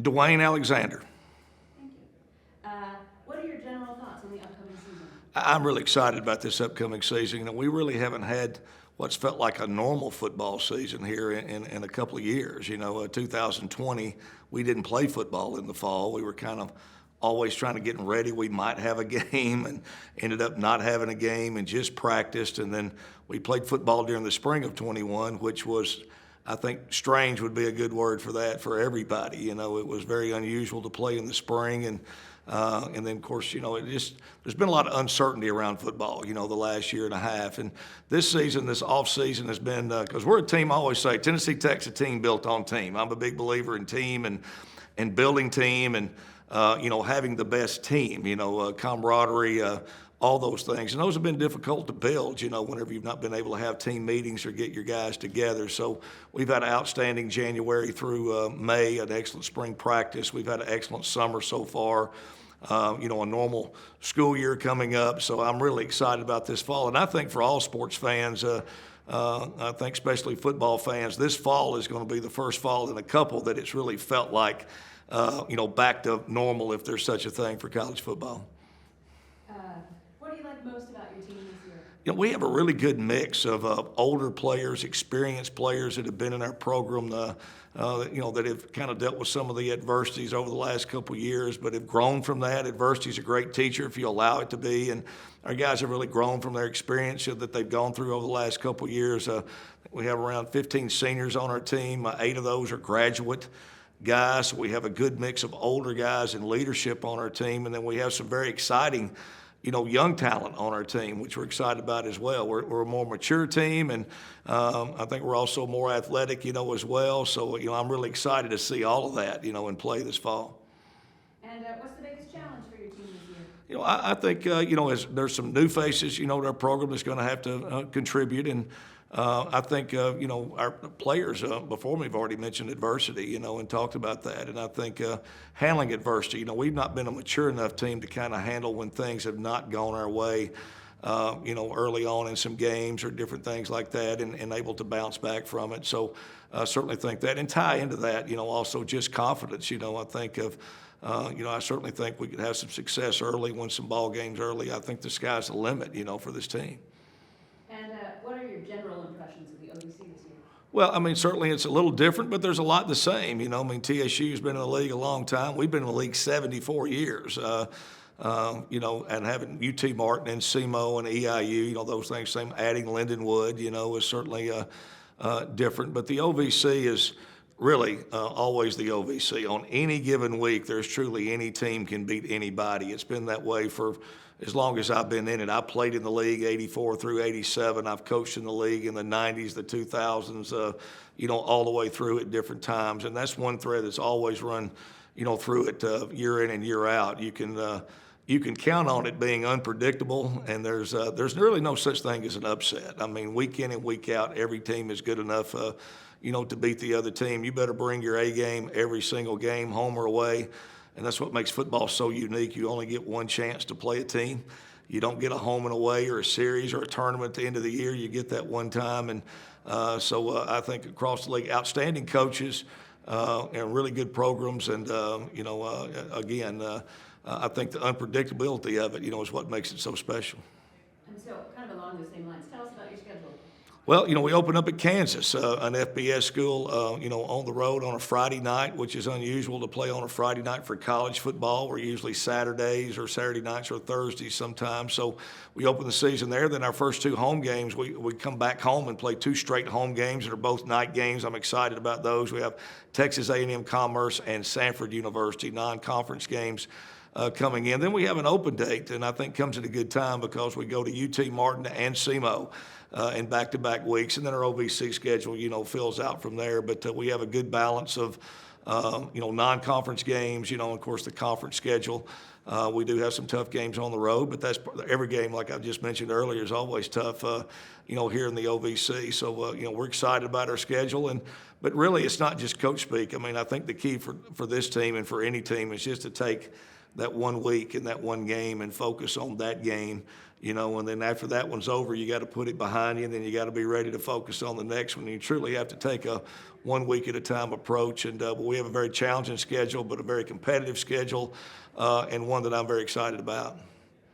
Dewayne Alexander. Thank you. What are your general thoughts on the upcoming season? I'm really excited about this upcoming season. You know, we really haven't had what's felt like a normal football season here in a couple of years. You know, 2020, we didn't play football in the fall. We were kind of always trying to get ready. We might have a game and ended up not having a game and just practiced. And then we played football during the spring of 21, which was, I think, strange would be a good word for that for everybody. You know, it was very unusual to play in the spring, and then, of course, you know, there's been a lot of uncertainty around football, you know, the last year and a half. And this season, this off season has been, because we're a team, I always say, Tennessee Tech's a team built on team. I'm a big believer in team and building team and, you know, having the best team, you know, camaraderie, all those things. And those have been difficult to build, you know, whenever you've not been able to have team meetings or get your guys together. So we've had an outstanding January through May, an excellent spring practice. We've had an excellent summer so far. You know, a normal school year coming up. So I'm really excited about this fall. And I think for all sports fans, I think especially football fans, this fall is going to be the first fall in a couple that it's really felt like, you know, back to normal, if there's such a thing for college football. What do you like most about your team this year? You know, we have a really good mix of older players, experienced players that have been in our program, you know, that have kind of dealt with some of the adversities over the last couple of years, but have grown from that. Adversity is a great teacher if you allow it to be, and our guys have really grown from their experience that they've gone through over the last couple of years. We have around 15 seniors on our team. 8 of those are graduate guys. So we have a good mix of older guys and leadership on our team, and then we have some very exciting, you know, young talent on our team, which we're excited about as well. We're a more mature team, and I think we're also more athletic, you know, as well. So, you know, I'm really excited to see all of that, you know, in play this fall. And what's the biggest challenge for your team this year? You know, I think, you know, as there's some new faces, you know, to our program that's going to have to contribute. And I think, you know, our players before me have already mentioned adversity, you know, and talked about that. And I think handling adversity, you know, we've not been a mature enough team to kind of handle when things have not gone our way, you know, early on in some games or different things like that, and able to bounce back from it. So I certainly think that. And tie into that, you know, also just confidence. You know, I think of, you know, I certainly think we could have some success early, win some ball games early. I think the sky's the limit, you know, for this team. And what are your general impressions of the OVC this year? Well, I mean, certainly it's a little different, but there's a lot the same. You know, I mean, TSU's been in the league a long time. We've been in the league 74 years. You know, and having UT Martin and SEMO and EIU, you know, those things, same adding Lindenwood, you know, is certainly different. But the OVC is really always the OVC. On any given week, there's truly any team can beat anybody. It's been that way for as long as I've been in it. I played in the league 84 through 87. I've coached in the league in the 90s, the 2000s, you know, all the way through at different times. And that's one thread that's always run, you know, through it year in and year out. You can count on it being unpredictable, and there's really no such thing as an upset. I mean, week in and week out, every team is good enough, you know, to beat the other team. You better bring your A game every single game, home or away. And that's what makes football so unique. You only get one chance to play a team. You don't get a home and away or a series or a tournament at the end of the year. You get that one time. And so I think across the league, outstanding coaches and really good programs. And, you know, again, I think the unpredictability of it, you know, is what makes it so special. And so, kind of along the same lines, tell us about your schedule. Well, you know, we opened up at Kansas, an FBS school, you know, on the road on a Friday night, which is unusual to play on a Friday night for college football. We're usually Saturdays or Saturday nights or Thursdays sometimes. So we opened the season there. Then our first 2 home games, we come back home and play 2 straight home games that are both night games. I'm excited about those. We have Texas A&M Commerce and Sanford University non-conference games coming in. Then we have an open date, and I think comes at a good time because we go to UT Martin and SEMO in back-to-back weeks, and then our OVC schedule, you know, fills out from there. But we have a good balance of, you know, non-conference games, you know, and of course the conference schedule. We do have some tough games on the road, but that's every game, like I just mentioned earlier, is always tough, you know, here in the OVC. So, you know, we're excited about our schedule, and But really, it's not just coach speak. I mean, I think the key for this team and for any team is just to take that 1 week and that one game and focus on that game, and then after that one's over, you got to put it behind you, and then you got to be ready to focus on the next one. You truly have to take a 1 week at a time approach, and we have a very challenging schedule, but a very competitive schedule, and one that I'm very excited about.